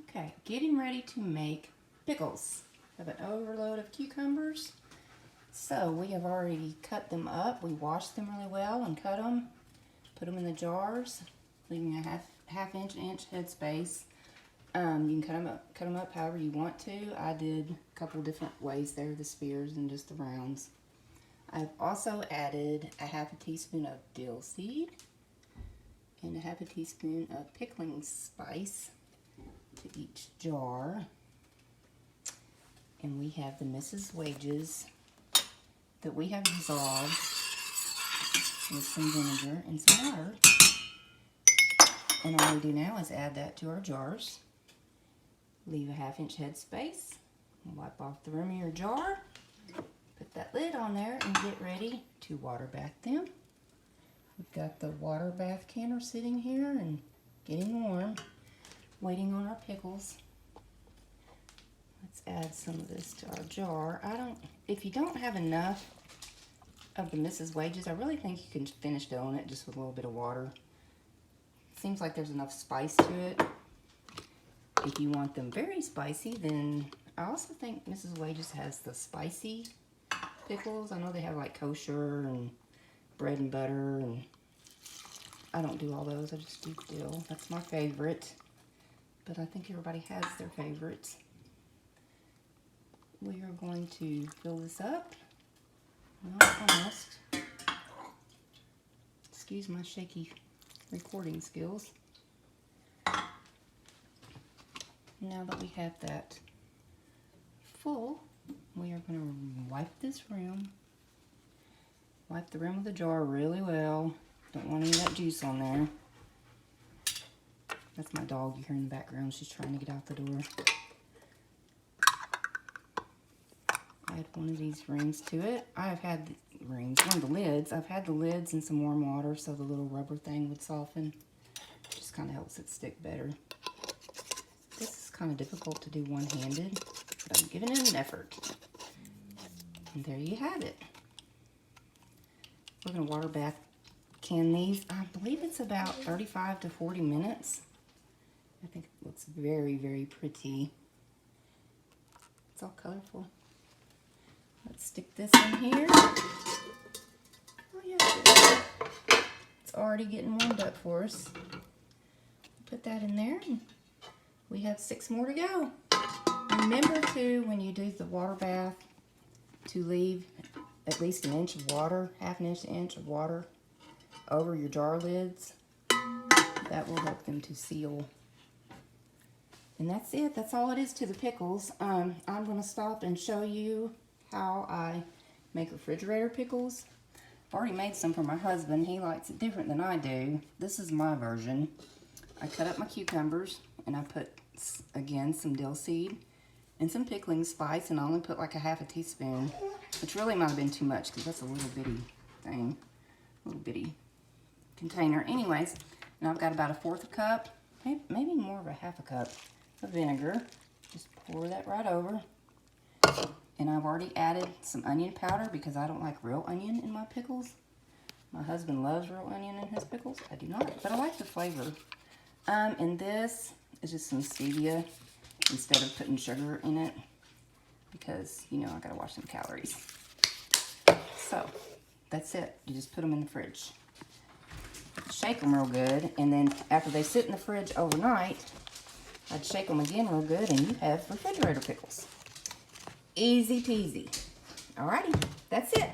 Okay, getting ready to make pickles. I have an overload of cucumbers. So we have already cut them up. We washed them really well and cut them. Put them in the jars, leaving a half inch head space. You can cut them up however you want to. I did a couple different ways there, the spears and just the rounds. I've also added a half a teaspoon of dill seed and a half a teaspoon of pickling spice to each jar. And we have the Mrs. Wages that we have dissolved with some vinegar and some water. And all we do now is add that to our jars. Leave a half inch head space. Wipe off the rim of your jar. Put that lid on there and get ready to water bath them. We've got the water bath canner sitting here and getting warm, waiting on our pickles. Let's add some of this to our jar. If you don't have enough of the Mrs. Wages, I really think you can finish doing it just with a little bit of water. Seems like there's enough spice to it. If you want them very spicy, then I also think Mrs. Wages has the spicy pickles. I know they have like kosher and bread and butter, and I don't do all those. I just do dill. That's my favorite, but I think everybody has their favorites. We are going to fill this up. Well, almost. Excuse my shaky recording skills. Now that we have that full, we are going to wipe this rim. Wipe the rim of the jar really well. Don't want any of that juice on there. That's my dog you hear in the background. She's trying to get out the door. Add one of these rings to it. I have had one of the lids. I've had the lids in some warm water so the little rubber thing would soften. Just kind of helps it stick better. This is kind of difficult to do one-handed, but I'm giving it an effort. And there you have it. We're going to water bath can these. I believe it's about 35 to 40 minutes. I think it looks very, very pretty. It's all colorful. Let's stick this in here. Oh yeah, it's already getting warmed up for us. Put that in there. And we have 6 more to go. Remember to, when you do the water bath, to leave at least an inch of water, half an inch to inch of water over your jar lids. That will help them to seal. And that's it. That's all it is to the pickles. I'm going to stop and show you how I make refrigerator pickles. I've already made some for my husband. He likes it different than I do. This is my version. I cut up my cucumbers and I put, again, some dill seed and some pickling spice, and I only put like a half a teaspoon, which really might have been too much because that's a little bitty thing, little bitty container. Anyways, now I've got about a 1/4 cup, maybe more of a half a cup of vinegar. Just pour that right over. And I've already added some onion powder because I don't like real onion in my pickles. My husband loves real onion in his pickles. I do not, but I like the flavor. And this is just some stevia instead of putting sugar in it because, you know, I gotta watch some calories. So, that's it. You just put them in the fridge. Shake them real good, and then after they sit in the fridge overnight, I'd shake them again real good, and you have refrigerator pickles. Easy peasy. Alrighty, that's it.